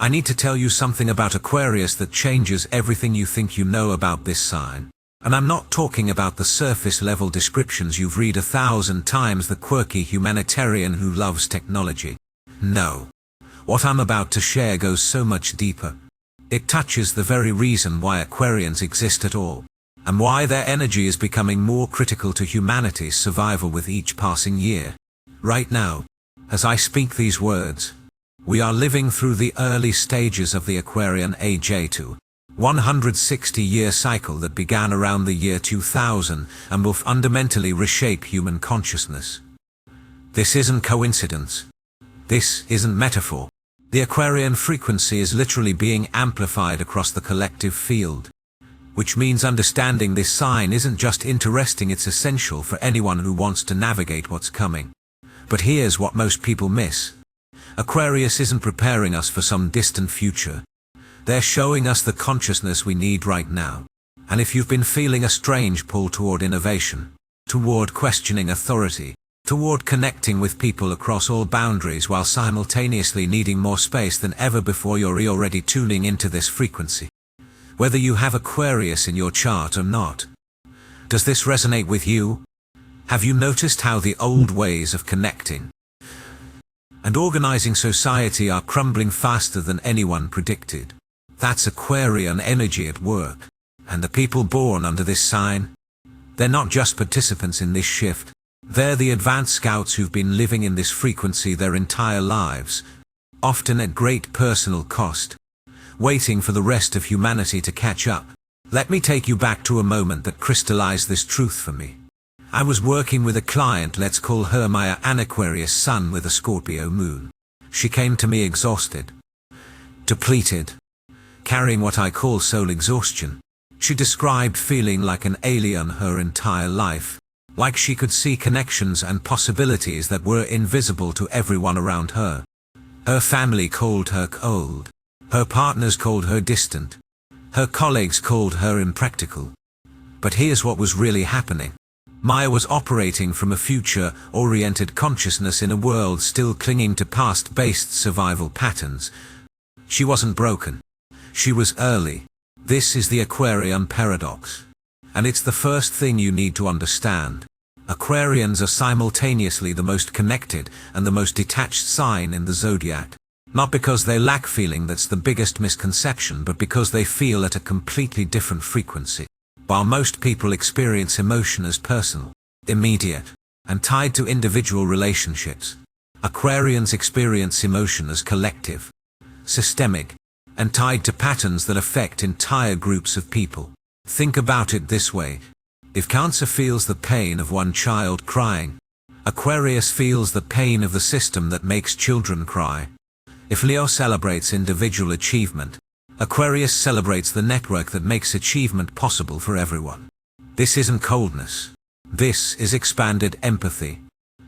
I need to tell you something about Aquarius that changes everything you think you know about this sign. And I'm not talking about the surface-level descriptions you've read 1,000 times, the quirky humanitarian who loves technology. No. What I'm about to share goes so much deeper. It touches the very reason why Aquarians exist at all, and why their energy is becoming more critical to humanity's survival with each passing year. Right now, as I speak these words, we are living through the early stages of the Aquarian Age, a 160-year cycle that began around the year 2000 and will fundamentally reshape human consciousness. This isn't coincidence. This isn't metaphor. The Aquarian frequency is literally being amplified across the collective field, which means understanding this sign isn't just interesting, it's essential for anyone who wants to navigate what's coming. But here's what most people miss. Aquarius isn't preparing us for some distant future. They're showing us the consciousness we need right now. And if you've been feeling a strange pull toward innovation, toward questioning authority, toward connecting with people across all boundaries while simultaneously needing more space than ever before, you're already tuning into this frequency. Whether you have Aquarius in your chart or not. Does this resonate with you? Have you noticed how the old ways of connecting and organizing society are crumbling faster than anyone predicted? That's Aquarian energy at work. And the people born under this sign, they're not just participants in this shift. They're the advanced scouts who've been living in this frequency their entire lives, often at great personal cost, waiting for the rest of humanity to catch up. Let me take you back to a moment that crystallized this truth for me. I was working with a client, let's call her Maya, an Aquarius sun with a Scorpio moon. She came to me exhausted, depleted, carrying what I call soul exhaustion. She described feeling like an alien her entire life, like she could see connections and possibilities that were invisible to everyone around her. Her family called her cold. Her partners called her distant. Her colleagues called her impractical. But here's what was really happening. Maya was operating from a future-oriented consciousness in a world still clinging to past-based survival patterns. She wasn't broken. She was early. This is the Aquarian paradox. And it's the first thing you need to understand. Aquarians are simultaneously the most connected and the most detached sign in the Zodiac. Not because they lack feeling, that's the biggest misconception, but because they feel at a completely different frequency. While most people experience emotion as personal, immediate, and tied to individual relationships, Aquarians experience emotion as collective, systemic, and tied to patterns that affect entire groups of people. Think about it this way. If Cancer feels the pain of one child crying, Aquarius feels the pain of the system that makes children cry. If Leo celebrates individual achievement, Aquarius celebrates the network that makes achievement possible for everyone. This isn't coldness. This is expanded empathy.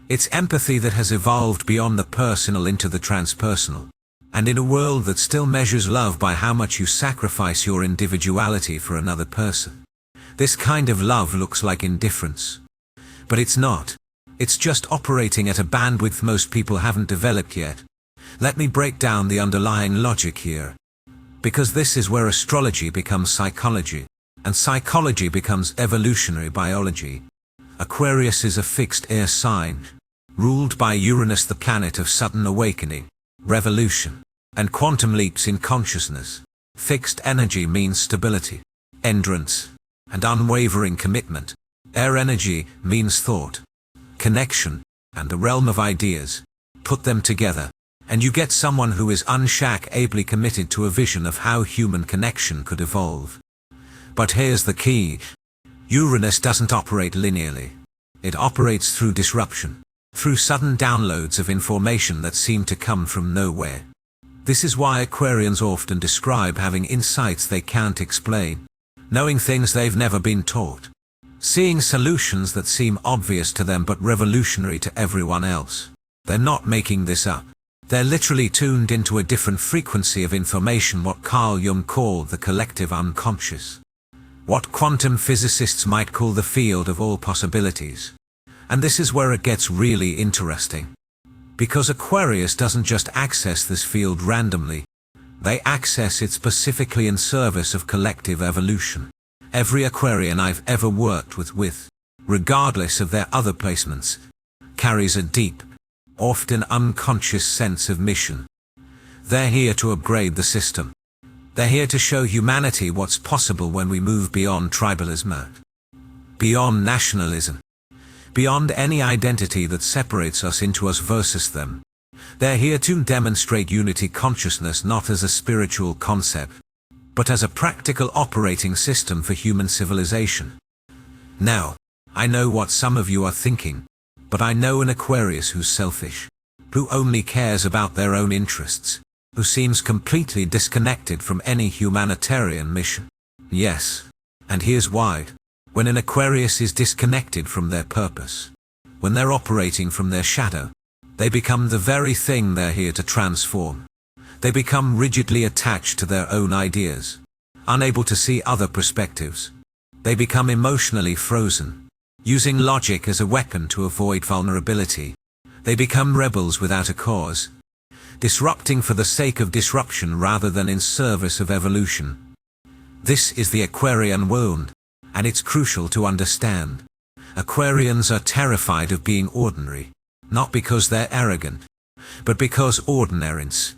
It's empathy that has evolved beyond the personal into the transpersonal. And in a world that still measures love by how much you sacrifice your individuality for another person, this kind of love looks like indifference. But it's not. It's just operating at a bandwidth most people haven't developed yet. Let me break down the underlying logic here. Because this is where astrology becomes psychology, and psychology becomes evolutionary biology. Aquarius is a fixed air sign, ruled by Uranus, the planet of sudden awakening, revolution, and quantum leaps in consciousness. Fixed energy means stability, endurance, and unwavering commitment. Air energy means thought, connection, and the realm of ideas. Put them together, and you get someone who is unshakably committed to a vision of how human connection could evolve. But here's the key. Uranus doesn't operate linearly. It operates through disruption, through sudden downloads of information that seem to come from nowhere. This is why Aquarians often describe having insights they can't explain, knowing things they've never been taught, seeing solutions that seem obvious to them but revolutionary to everyone else. They're not making this up. They're literally tuned into a different frequency of information, what Carl Jung called the collective unconscious. What quantum physicists might call the field of all possibilities. And this is where it gets really interesting. Because Aquarius doesn't just access this field randomly. They access it specifically in service of collective evolution. Every Aquarian I've ever worked with, regardless of their other placements, carries a deep, often unconscious sense of mission. They're here to upgrade the system. They're here to show humanity what's possible when we move beyond tribalism, beyond nationalism, beyond any identity that separates us into us versus them. They're here to demonstrate unity consciousness not as a spiritual concept, but as a practical operating system for human civilization. Now, I know what some of you are thinking, but I know an Aquarius who's selfish, who only cares about their own interests, who seems completely disconnected from any humanitarian mission. Yes, and here's why. When an Aquarius is disconnected from their purpose, when they're operating from their shadow, they become the very thing they're here to transform. They become rigidly attached to their own ideas, unable to see other perspectives. They become emotionally frozen, using logic as a weapon to avoid vulnerability. They become rebels without a cause, disrupting for the sake of disruption rather than in service of evolution. This is the Aquarian wound, and it's crucial to understand. Aquarians are terrified of being ordinary, not because they're arrogant, but because ordinariness,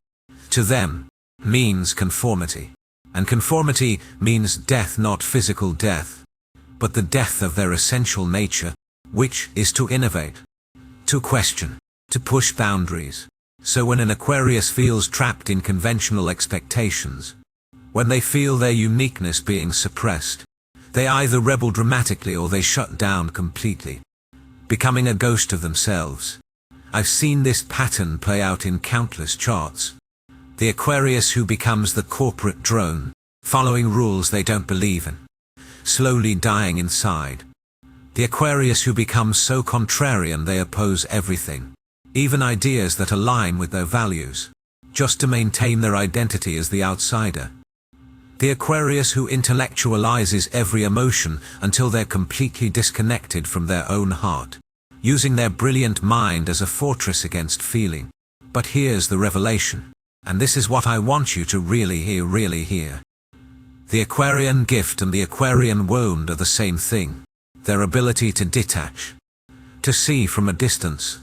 to them, means conformity. And conformity means death, not physical death, but the death of their essential nature, which is to innovate, to question, to push boundaries. So when an Aquarius feels trapped in conventional expectations, when they feel their uniqueness being suppressed, they either rebel dramatically or they shut down completely, becoming a ghost of themselves. I've seen this pattern play out in countless charts. The Aquarius who becomes the corporate drone, following rules they don't believe in, slowly dying inside. The Aquarius who becomes so contrarian they oppose everything, even ideas that align with their values, just to maintain their identity as the outsider. The Aquarius who intellectualizes every emotion until they're completely disconnected from their own heart, using their brilliant mind as a fortress against feeling. But here's the revelation, and this is what I want you to really hear. The Aquarian gift and the Aquarian wound are the same thing. Their ability to detach, to see from a distance,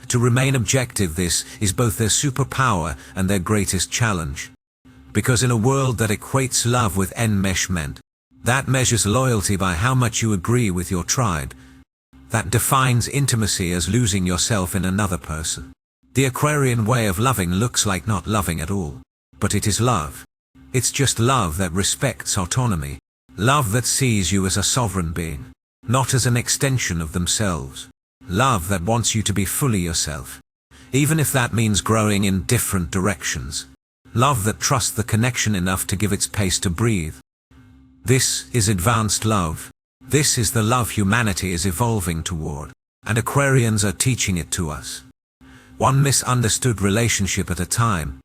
to remain objective. This is both their superpower and their greatest challenge. Because in a world that equates love with enmeshment, that measures loyalty by how much you agree with your tribe, that defines intimacy as losing yourself in another person. The Aquarian way of loving looks like not loving at all, but it is love. It's just love that respects autonomy, love that sees you as a sovereign being, not as an extension of themselves. Love that wants you to be fully yourself, even if that means growing in different directions. Love that trusts the connection enough to give its pace to breathe. This is advanced love. This is the love humanity is evolving toward, and Aquarians are teaching it to us. One misunderstood relationship at a time.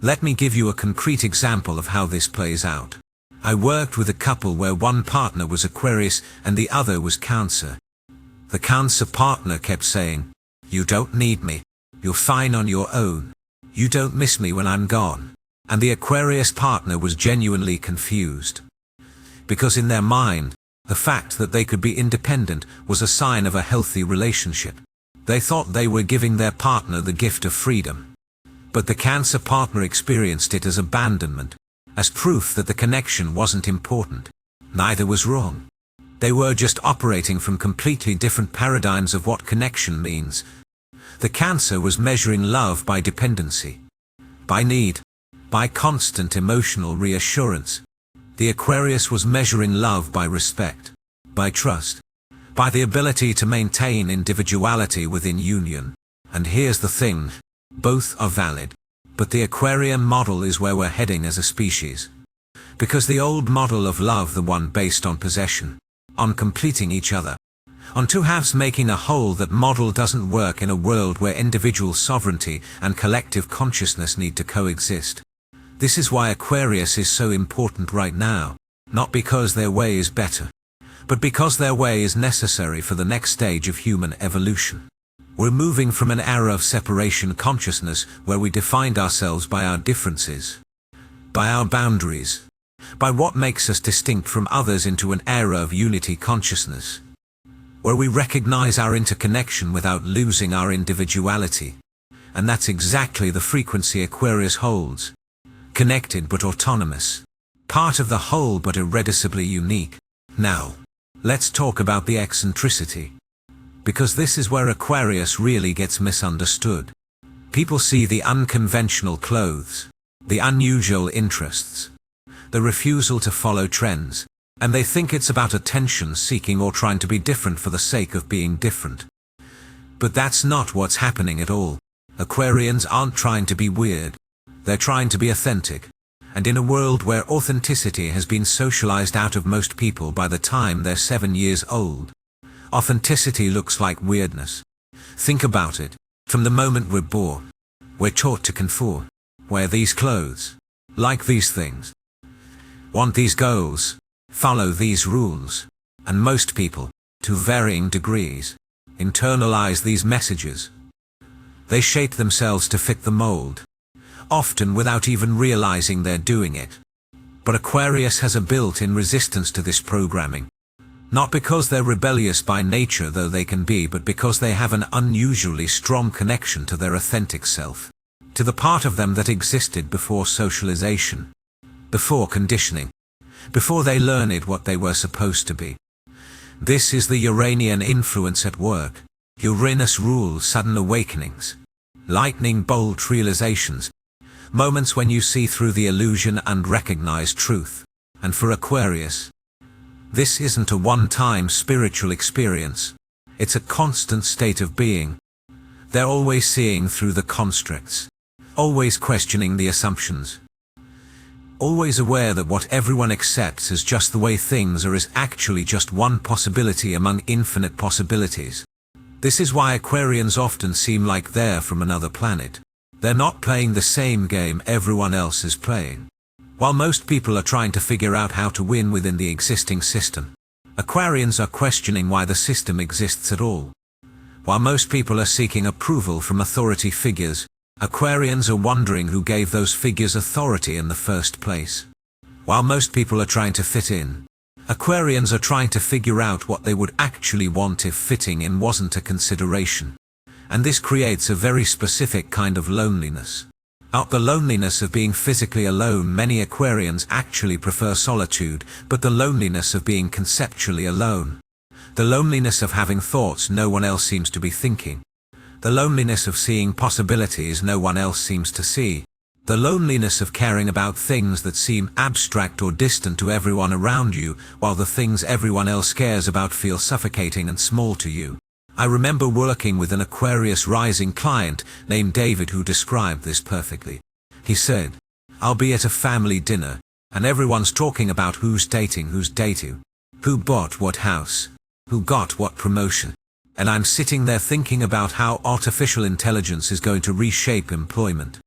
Let me give you a concrete example of how this plays out. I worked with a couple where one partner was Aquarius and the other was Cancer. The Cancer partner kept saying, "You don't need me. You're fine on your own. You don't miss me when I'm gone." And the Aquarius partner was genuinely confused. Because in their mind, the fact that they could be independent was a sign of a healthy relationship. They thought they were giving their partner the gift of freedom. But the Cancer partner experienced it as abandonment, as proof that the connection wasn't important. Neither was wrong. They were just operating from completely different paradigms of what connection means. The Cancer was measuring love by dependency, by need, by constant emotional reassurance. The Aquarius was measuring love by respect, by trust, by the ability to maintain individuality within union. And here's the thing, both are valid, but the Aquarian model is where we're heading as a species. Because the old model of love, the one based on possession, on completing each other, on two halves making a whole, that model doesn't work in a world where individual sovereignty and collective consciousness need to coexist. This is why Aquarius is so important right now, not because their way is better, but because their way is necessary for the next stage of human evolution. We're moving from an era of separation consciousness where we defined ourselves by our differences, by our boundaries, by what makes us distinct from others into an era of unity consciousness, where we recognize our interconnection without losing our individuality. And that's exactly the frequency Aquarius holds. Connected but autonomous. Part of the whole but irreducibly unique. Now, let's talk about the eccentricity. Because this is where Aquarius really gets misunderstood. People see the unconventional clothes, the unusual interests, the refusal to follow trends, and they think it's about attention-seeking or trying to be different for the sake of being different. But that's not what's happening at all. Aquarians aren't trying to be weird. They're trying to be authentic. And in a world where authenticity has been socialized out of most people by the time they're 7 years old, authenticity looks like weirdness. Think about it. From the moment we're born, we're taught to conform. Wear these clothes. Like these things. Want these goals. Follow these rules. And most people, to varying degrees, internalize these messages. They shape themselves to fit the mold, often without even realizing they're doing it. But Aquarius has a built-in resistance to this programming. Not because they're rebellious by nature, though they can be, but because they have an unusually strong connection to their authentic self, to the part of them that existed before socialization, before conditioning, before they learned what they were supposed to be. This is the Uranian influence at work. Uranus rules sudden awakenings, lightning-bolt realizations, moments when you see through the illusion and recognize truth. And for Aquarius, this isn't a one-time spiritual experience. It's a constant state of being. They're always seeing through the constructs, always questioning the assumptions, always aware that what everyone accepts as just the way things are is actually just one possibility among infinite possibilities. This is why Aquarians often seem like they're from another planet. They're not playing the same game everyone else is playing. While most people are trying to figure out how to win within the existing system, Aquarians are questioning why the system exists at all. While most people are seeking approval from authority figures, Aquarians are wondering who gave those figures authority in the first place. While most people are trying to fit in, Aquarians are trying to figure out what they would actually want if fitting in wasn't a consideration. And this creates a very specific kind of loneliness. Out the loneliness of being physically alone, many Aquarians actually prefer solitude, but the loneliness of being conceptually alone. The loneliness of having thoughts no one else seems to be thinking. The loneliness of seeing possibilities no one else seems to see. The loneliness of caring about things that seem abstract or distant to everyone around you, while the things everyone else cares about feel suffocating and small to you. I remember working with an Aquarius rising client named David who described this perfectly. He said, "I'll be at a family dinner, and everyone's talking about who's dating, who bought what house, who got what promotion. And I'm sitting there thinking about how artificial intelligence is going to reshape employment,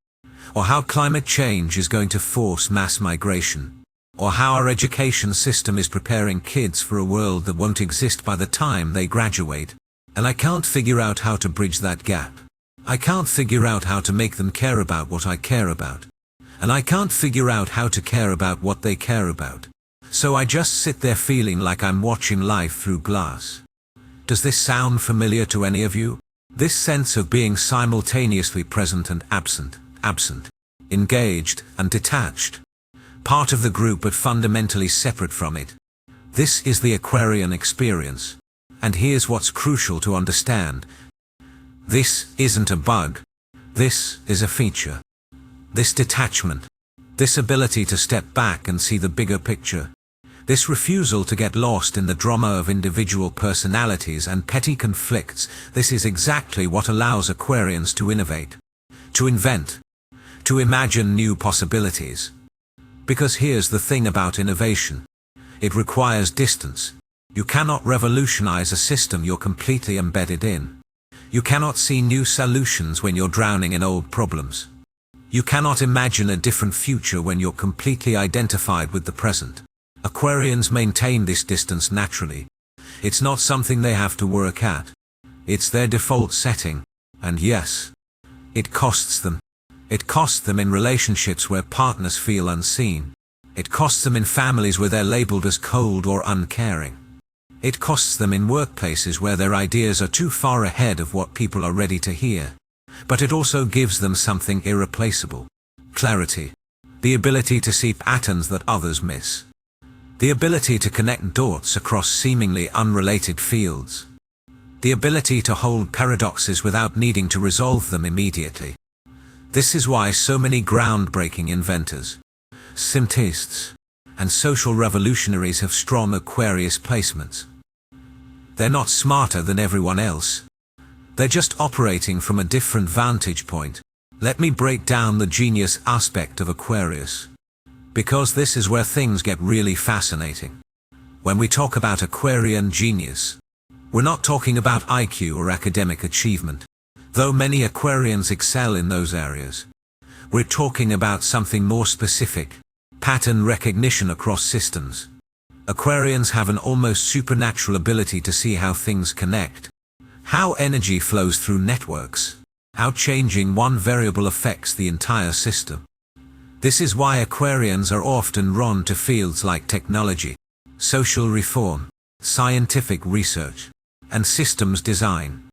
or how climate change is going to force mass migration, or how our education system is preparing kids for a world that won't exist by the time they graduate. And I can't figure out how to bridge that gap. I can't figure out how to make them care about what I care about. And I can't figure out how to care about what they care about. So I just sit there feeling like I'm watching life through glass." Does this sound familiar to any of you? This sense of being simultaneously present and absent, engaged and detached. Part of the group but fundamentally separate from it. This is the Aquarian experience. And here's what's crucial to understand. This isn't a bug. This is a feature. This detachment. This ability to step back and see the bigger picture. This refusal to get lost in the drama of individual personalities and petty conflicts, this is exactly what allows Aquarians to innovate, to invent, to imagine new possibilities. Because here's the thing about innovation. It requires distance. You cannot revolutionize a system you're completely embedded in. You cannot see new solutions when you're drowning in old problems. You cannot imagine a different future when you're completely identified with the present. Aquarians maintain this distance naturally. It's not something they have to work at. It's their default setting. And yes, it costs them. It costs them in relationships where partners feel unseen. It costs them in families where they're labeled as cold or uncaring. It costs them in workplaces where their ideas are too far ahead of what people are ready to hear. But it also gives them something irreplaceable: clarity, the ability to see patterns that others miss, the ability to connect dots across seemingly unrelated fields, the ability to hold paradoxes without needing to resolve them immediately. This is why so many groundbreaking inventors, scientists, and social revolutionaries have strong Aquarius placements. They're not smarter than everyone else. They're just operating from a different vantage point. Let me break down the genius aspect of Aquarius, because this is where things get really fascinating. When we talk about Aquarian genius, we're not talking about IQ or academic achievement, though many Aquarians excel in those areas. We're talking about something more specific: pattern recognition across systems. Aquarians have an almost supernatural ability to see how things connect, how energy flows through networks, how changing one variable affects the entire system. This is why Aquarians are often drawn to fields like technology, social reform, scientific research, and systems design.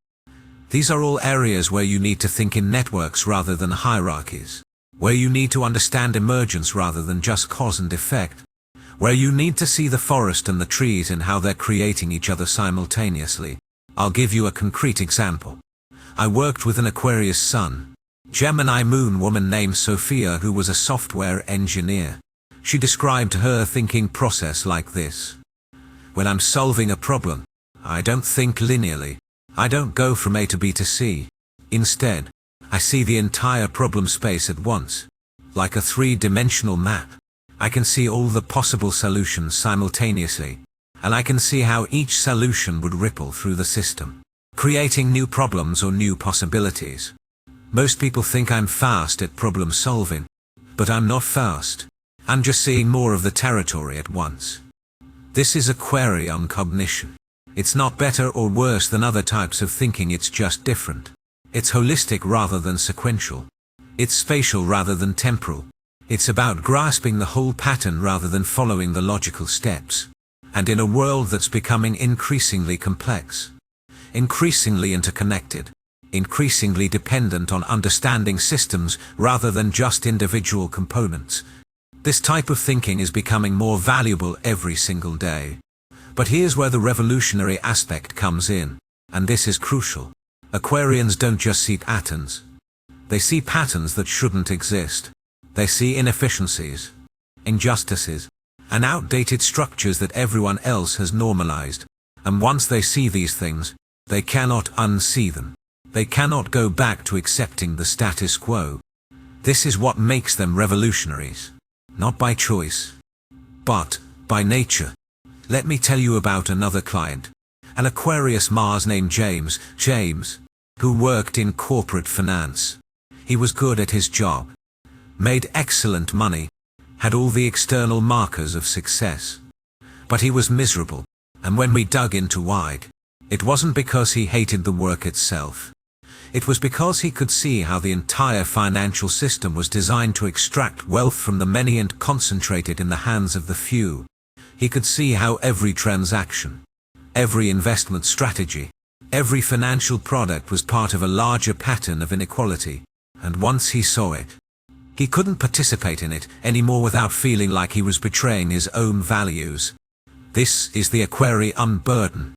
These are all areas where you need to think in networks rather than hierarchies, where you need to understand emergence rather than just cause and effect, where you need to see the forest and the trees and how they're creating each other simultaneously. I'll give you a concrete example. I worked with an Aquarius Sun, Gemini Moon woman named Sophia, who was a software engineer. She described her thinking process like this: when I'm solving a problem, I don't think linearly. I don't go from A to B to C. Instead, I see the entire problem space at once, like a three-dimensional map. I can see all the possible solutions simultaneously, and I can see how each solution would ripple through the system, creating new problems or new possibilities. Most people think I'm fast at problem solving, but I'm not fast. I'm just seeing more of the territory at once. This is Aquarian cognition. It's not better or worse than other types of thinking, it's just different. It's holistic rather than sequential. It's spatial rather than temporal. It's about grasping the whole pattern rather than following the logical steps. And in a world that's becoming increasingly complex, increasingly interconnected, increasingly dependent on understanding systems rather than just individual components, this type of thinking is becoming more valuable every single day. But here's where the revolutionary aspect comes in, and this is crucial. Aquarians don't just see patterns. They see patterns that shouldn't exist. They see inefficiencies, injustices, and outdated structures that everyone else has normalized. And once they see these things, they cannot unsee them. They cannot go back to accepting the status quo. This is what makes them revolutionaries. Not by choice, but by nature. Let me tell you about another client, an Aquarius Mars named James, who worked in corporate finance. He was good at his job, made excellent money, had all the external markers of success. But he was miserable, and when we dug into why, it wasn't because he hated the work itself. It was because he could see how the entire financial system was designed to extract wealth from the many and concentrate it in the hands of the few. He could see how every transaction, every investment strategy, every financial product was part of a larger pattern of inequality. And once he saw it, he couldn't participate in it anymore without feeling like he was betraying his own values. This is the Aquarian burden.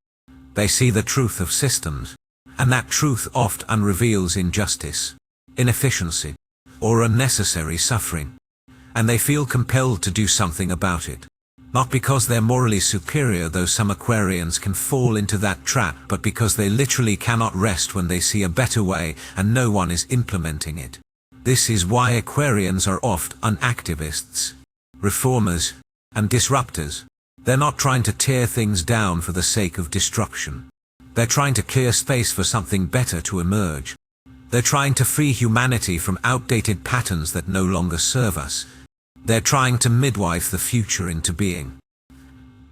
They see the truth of systems, and that truth often reveals injustice, inefficiency, or unnecessary suffering. And they feel compelled to do something about it. Not because they're morally superior, though some Aquarians can fall into that trap, but because they literally cannot rest when they see a better way and no one is implementing it. This is why Aquarians are often activists, reformers, and disruptors. They're not trying to tear things down for the sake of destruction. They're trying to clear space for something better to emerge. They're trying to free humanity from outdated patterns that no longer serve us. They're trying to midwife the future into being.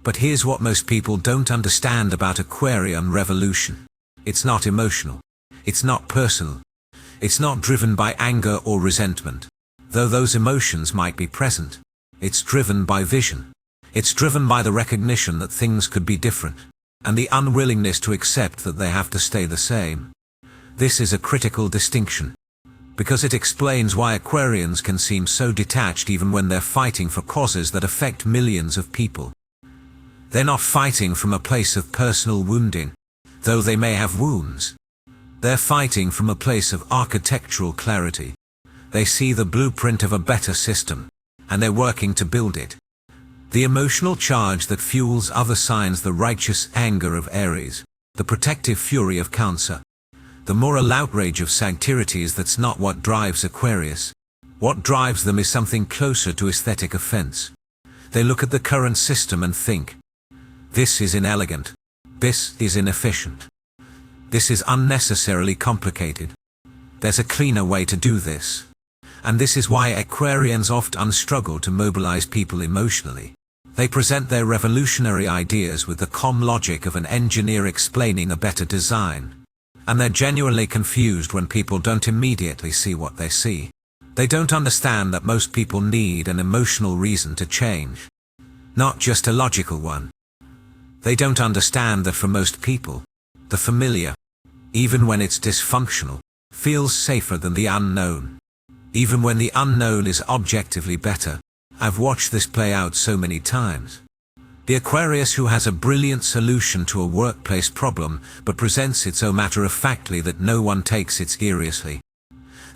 But here's what most people don't understand about Aquarian revolution. It's not emotional. It's not personal. It's not driven by anger or resentment, though those emotions might be present. It's driven by vision. It's driven by the recognition that things could be different, and the unwillingness to accept that they have to stay the same. This is a critical distinction, because it explains why Aquarians can seem so detached even when they're fighting for causes that affect millions of people. They're not fighting from a place of personal wounding, though they may have wounds. They're fighting from a place of architectural clarity. They see the blueprint of a better system, and they're working to build it. The emotional charge that fuels other signs, the righteous anger of Aries, the protective fury of Cancer, the moral outrage of Sagittarius, that's not what drives Aquarius. What drives them is something closer to aesthetic offense. They look at the current system and think, this is inelegant. This is inefficient. This is unnecessarily complicated. There's a cleaner way to do this. And this is why Aquarians often struggle to mobilize people emotionally. They present their revolutionary ideas with the calm logic of an engineer explaining a better design. And they're genuinely confused when people don't immediately see what they see. They don't understand that most people need an emotional reason to change, not just a logical one. They don't understand that for most people, the familiar, even when it's dysfunctional, feels safer than the unknown. Even when the unknown is objectively better. I've watched this play out so many times. The Aquarius who has a brilliant solution to a workplace problem, but presents it so matter-of-factly that no one takes it seriously.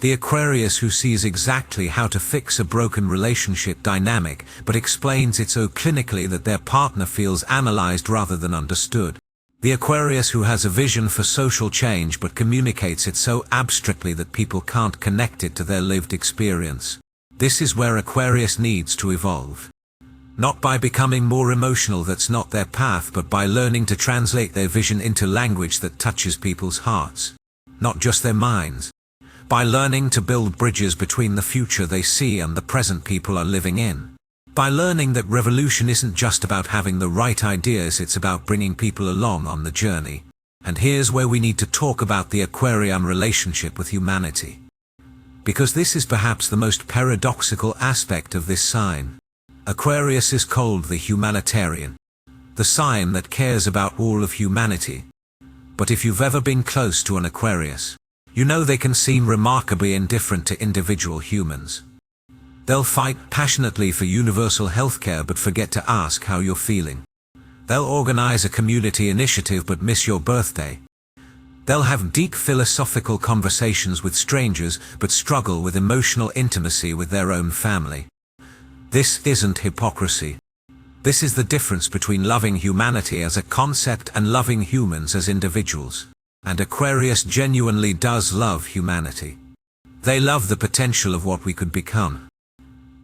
The Aquarius who sees exactly how to fix a broken relationship dynamic, but explains it so clinically that their partner feels analyzed rather than understood. The Aquarius who has a vision for social change but communicates it so abstractly that people can't connect it to their lived experience. This is where Aquarius needs to evolve. Not by becoming more emotional, that's not their path, but by learning to translate their vision into language that touches people's hearts, not just their minds. By learning to build bridges between the future they see and the present people are living in. By learning that revolution isn't just about having the right ideas, it's about bringing people along on the journey. And here's where we need to talk about the Aquarian relationship with humanity. Because this is perhaps the most paradoxical aspect of this sign. Aquarius is called the humanitarian, the sign that cares about all of humanity. But if you've ever been close to an Aquarius, you know they can seem remarkably indifferent to individual humans. They'll fight passionately for universal healthcare but forget to ask how you're feeling. They'll organize a community initiative but miss your birthday. They'll have deep philosophical conversations with strangers but struggle with emotional intimacy with their own family. This isn't hypocrisy. This is the difference between loving humanity as a concept and loving humans as individuals. And Aquarius genuinely does love humanity. They love the potential of what we could become.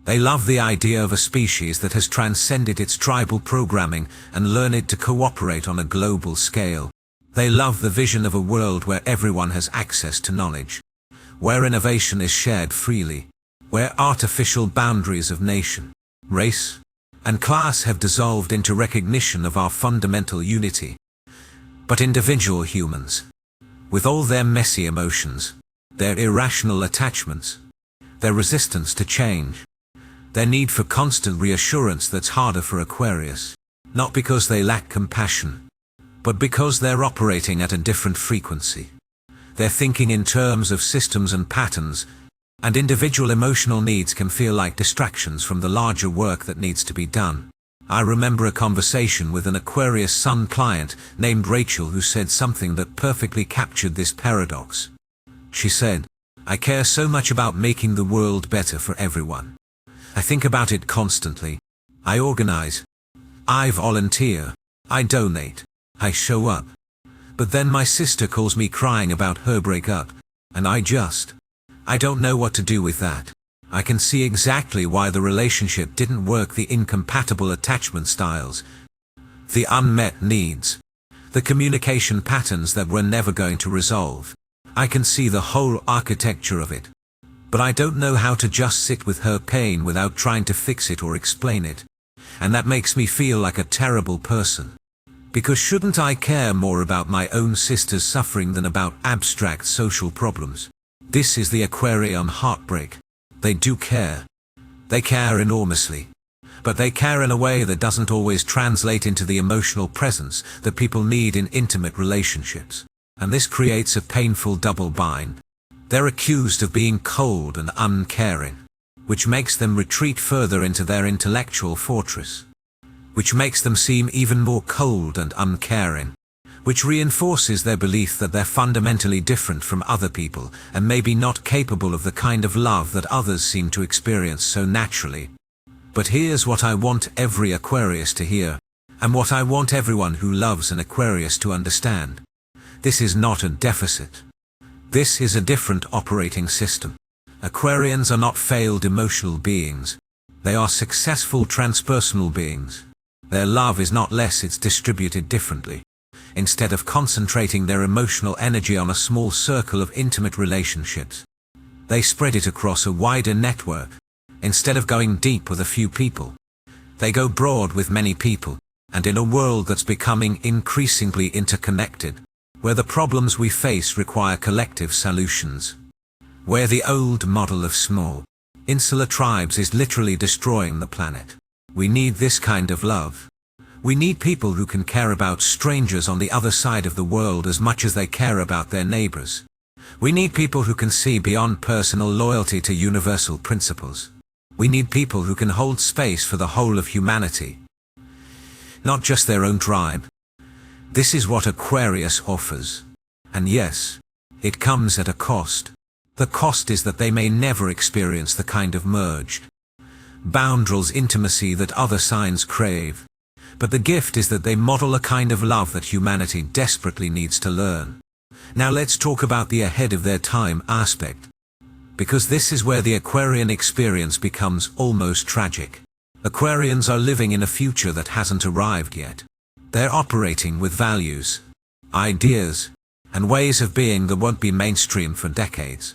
They love the idea of a species that has transcended its tribal programming and learned to cooperate on a global scale. They love the vision of a world where everyone has access to knowledge, where innovation is shared freely, where artificial boundaries of nation, race, and class have dissolved into recognition of our fundamental unity. But individual humans, with all their messy emotions, their irrational attachments, their resistance to change, their need for constant reassurance, that's harder for Aquarius, not because they lack compassion, but because they're operating at a different frequency. They're thinking in terms of systems and patterns, and individual emotional needs can feel like distractions from the larger work that needs to be done. I remember a conversation with an Aquarius Sun client named Rachel who said something that perfectly captured this paradox. She said, "I care so much about making the world better for everyone. I think about it constantly. I organize. I volunteer. I donate. I show up. But then my sister calls me crying about her breakup, and I don't know what to do with that. I can see exactly why the relationship didn't work, the incompatible attachment styles, the unmet needs, the communication patterns that we're never going to resolve. I can see the whole architecture of it. But I don't know how to just sit with her pain without trying to fix it or explain it. And that makes me feel like a terrible person. Because shouldn't I care more about my own sister's suffering than about abstract social problems? This is the Aquarian heartbreak. They do care. They care enormously. But they care in a way that doesn't always translate into the emotional presence that people need in intimate relationships. And this creates a painful double bind. They're accused of being cold and uncaring, which makes them retreat further into their intellectual fortress, which makes them seem even more cold and uncaring, which reinforces their belief that they're fundamentally different from other people and maybe not capable of the kind of love that others seem to experience so naturally. But here's what I want every Aquarius to hear, and what I want everyone who loves an Aquarius to understand. This is not a deficit. This is a different operating system. Aquarians are not failed emotional beings. They are successful transpersonal beings. Their love is not less, it's distributed differently. Instead of concentrating their emotional energy on a small circle of intimate relationships, they spread it across a wider network. Instead of going deep with a few people, they go broad with many people, and in a world that's becoming increasingly interconnected, where the problems we face require collective solutions, where the old model of small, insular tribes is literally destroying the planet. We need this kind of love. We need people who can care about strangers on the other side of the world as much as they care about their neighbors. We need people who can see beyond personal loyalty to universal principles. We need people who can hold space for the whole of humanity, not just their own tribe. This is what Aquarius offers. And yes, it comes at a cost. The cost is that they may never experience the kind of merged, boundarless intimacy that other signs crave. But the gift is that they model a kind of love that humanity desperately needs to learn. Now let's talk about the ahead of their time aspect, because this is where the Aquarian experience becomes almost tragic. Aquarians are living in a future that hasn't arrived yet. They're operating with values, ideas, and ways of being that won't be mainstream for decades,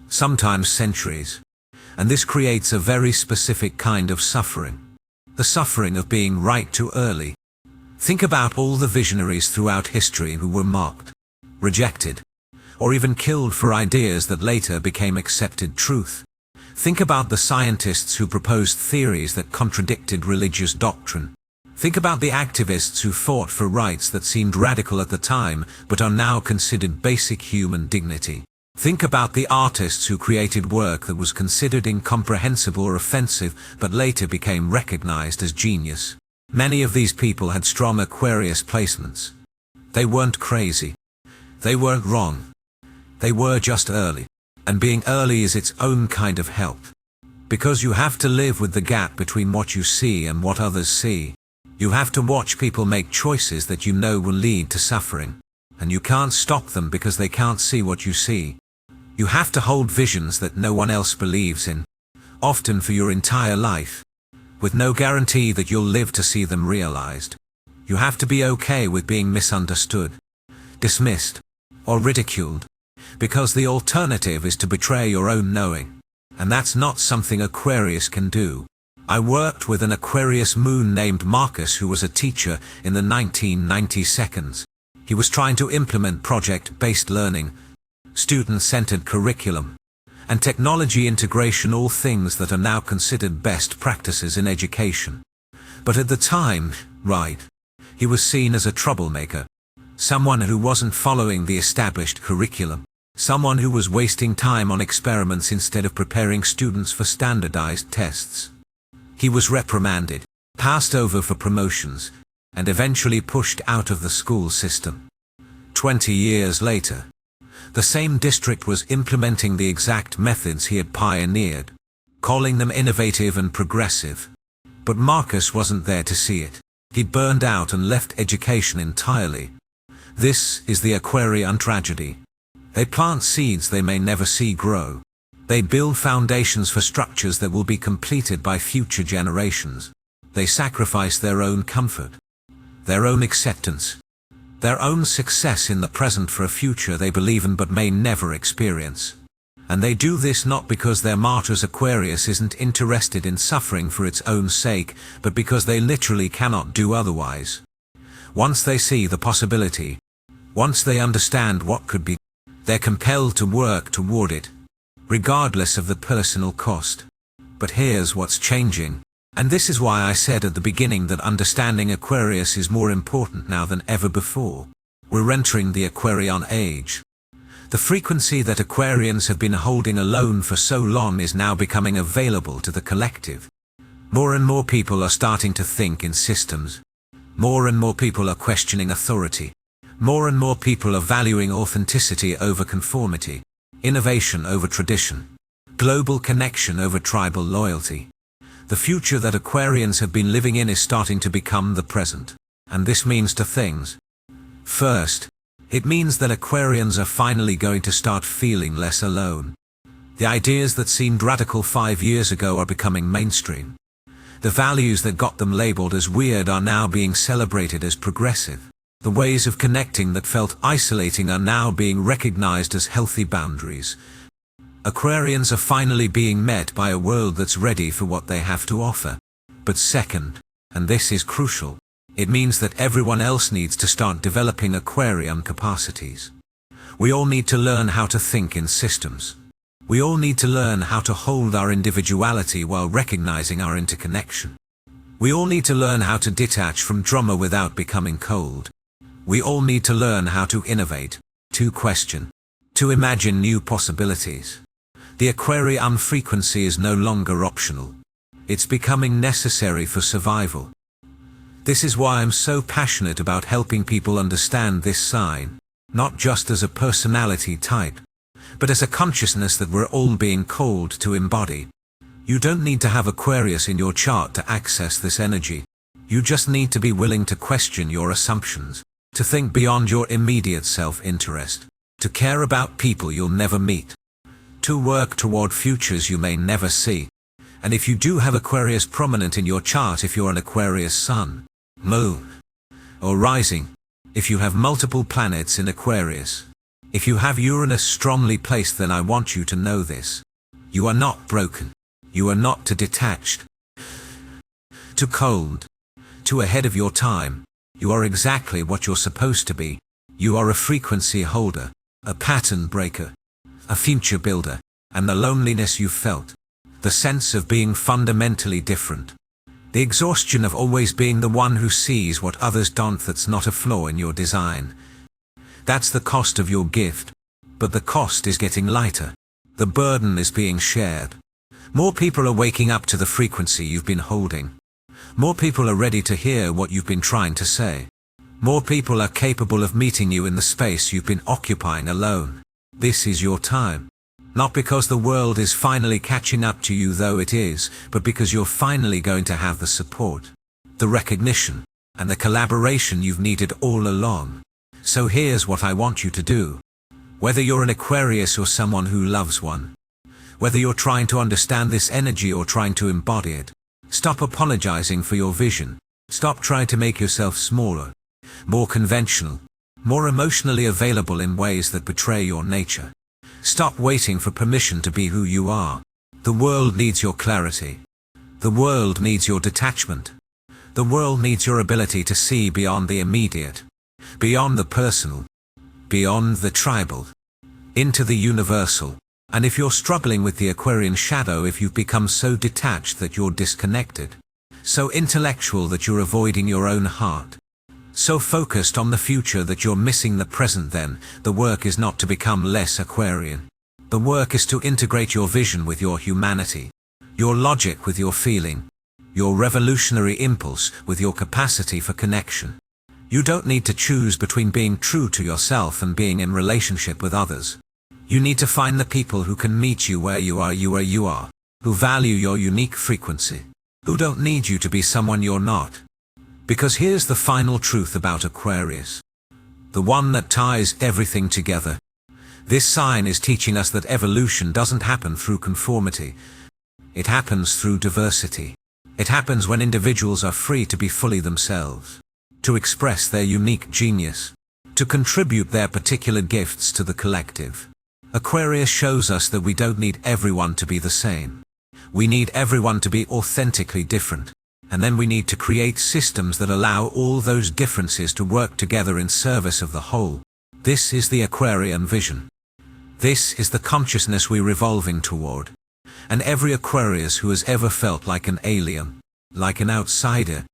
sometimes centuries. And this creates a very specific kind of suffering. The suffering of being right too early. Think about all the visionaries throughout history who were mocked, rejected, or even killed for ideas that later became accepted truth. Think about the scientists who proposed theories that contradicted religious doctrine. Think about the activists who fought for rights that seemed radical at the time but are now considered basic human dignity. Think about the artists who created work that was considered incomprehensible or offensive but later became recognized as genius. Many of these people had strong Aquarius placements. They weren't crazy. They weren't wrong. They were just early. And being early is its own kind of help. Because you have to live with the gap between what you see and what others see. You have to watch people make choices that you know will lead to suffering. And you can't stop them because they can't see what you see. You have to hold visions that no one else believes in, often for your entire life, with no guarantee that you'll live to see them realized. You have to be okay with being misunderstood, dismissed, or ridiculed, because the alternative is to betray your own knowing. And that's not something Aquarius can do. I worked with an Aquarius moon named Marcus who was a teacher in the 1992. He was trying to implement project-based learning, student-centered curriculum, and technology integration, all things that are now considered best practices in education. But at the time, he was seen as a troublemaker, someone who wasn't following the established curriculum, someone who was wasting time on experiments instead of preparing students for standardized tests. He was reprimanded, passed over for promotions, and eventually pushed out of the school system. 20 years later, the same district was implementing the exact methods he had pioneered, calling them innovative and progressive. But Marcus wasn't there to see it. He'd burned out and left education entirely. This is the Aquarian tragedy. They plant seeds they may never see grow. They build foundations for structures that will be completed by future generations. They sacrifice their own comfort, their own acceptance, their own success in the present for a future they believe in but may never experience. And they do this not because their martyrs Aquarius isn't interested in suffering for its own sake, but because they literally cannot do otherwise. Once they see the possibility, once they understand what could be, They're compelled to work toward it, regardless of the personal cost. But here's what's changing. And this is why I said at the beginning that understanding Aquarius is more important now than ever before. We're entering the Aquarian age. The frequency that Aquarians have been holding alone for so long is now becoming available to the collective. More and more people are starting to think in systems. More and more people are questioning authority. More and more people are valuing authenticity over conformity, innovation over tradition, global connection over tribal loyalty. The future that Aquarians have been living in is starting to become the present. And this means two things. First, it means that Aquarians are finally going to start feeling less alone. The ideas that seemed radical 5 years ago are becoming mainstream. The values that got them labeled as weird are now being celebrated as progressive. The ways of connecting that felt isolating are now being recognized as healthy boundaries. Aquarians are finally being met by a world that's ready for what they have to offer. But second, and this is crucial, it means that everyone else needs to start developing Aquarian capacities. We all need to learn how to think in systems. We all need to learn how to hold our individuality while recognizing our interconnection. We all need to learn how to detach from drama without becoming cold. We all need to learn how to innovate, to question, to imagine new possibilities. The Aquarian frequency is no longer optional. It's becoming necessary for survival. This is why I'm so passionate about helping people understand this sign, not just as a personality type, but as a consciousness that we're all being called to embody. You don't need to have Aquarius in your chart to access this energy. You just need to be willing to question your assumptions, to think beyond your immediate self-interest, to care about people you'll never meet, to work toward futures you may never see. And if you do have Aquarius prominent in your chart, if you're an Aquarius sun, moon, or rising, if you have multiple planets in Aquarius, if you have Uranus strongly placed, then I want you to know this. You are not broken. You are not too detached, too cold, too ahead of your time. You are exactly what you're supposed to be. You are a frequency holder, a pattern breaker, a future builder, and the loneliness you felt, the sense of being fundamentally different, the exhaustion of always being the one who sees what others don't, that's not a flaw in your design. That's the cost of your gift, but the cost is getting lighter. The burden is being shared. More people are waking up to the frequency you've been holding. More people are ready to hear what you've been trying to say. More people are capable of meeting you in the space you've been occupying alone. This is your time. Not because the world is finally catching up to you, though it is, but because you're finally going to have the support, the recognition, and the collaboration you've needed all along. So here's what I want you to do. Whether you're an Aquarius or someone who loves one, whether you're trying to understand this energy or trying to embody it, stop apologizing for your vision. Stop trying to make yourself smaller, more conventional, more emotionally available in ways that betray your nature. Stop waiting for permission to be who you are. The world needs your clarity. The world needs your detachment. The world needs your ability to see beyond the immediate, beyond the personal, beyond the tribal, into the universal. And if you're struggling with the Aquarian shadow, if you've become so detached that you're disconnected, so intellectual that you're avoiding your own heart, so focused on the future that you're missing the present, then the work is not to become less Aquarian. The work is to integrate your vision with your humanity, your logic with your feeling, your revolutionary impulse with your capacity for connection. You don't need to choose between being true to yourself and being in relationship with others. You need to find the people who can meet you where you are, who value your unique frequency, who don't need you to be someone you're not. Because here's the final truth about Aquarius, the one that ties everything together. This sign is teaching us that evolution doesn't happen through conformity. It happens through diversity. It happens when individuals are free to be fully themselves, to express their unique genius, to contribute their particular gifts to the collective. Aquarius shows us that we don't need everyone to be the same. We need everyone to be authentically different. And then we need to create systems that allow all those differences to work together in service of the whole. This is the Aquarian vision. This is the consciousness we're revolving toward. And every Aquarius who has ever felt like an alien, like an outsider,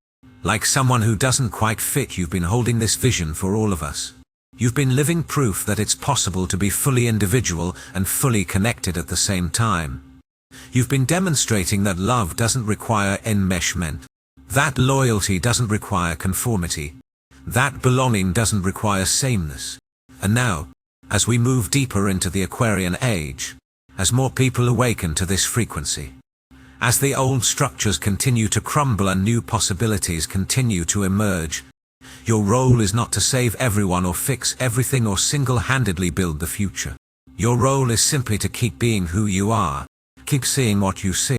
like someone who doesn't quite fit, you've been holding this vision for all of us. You've been living proof that it's possible to be fully individual and fully connected at the same time. You've been demonstrating that love doesn't require enmeshment, that loyalty doesn't require conformity, that belonging doesn't require sameness. And now, as we move deeper into the Aquarian age, as more people awaken to this frequency, as the old structures continue to crumble and new possibilities continue to emerge, your role is not to save everyone or fix everything or single-handedly build the future. Your role is simply to keep being who you are, keep seeing what you see,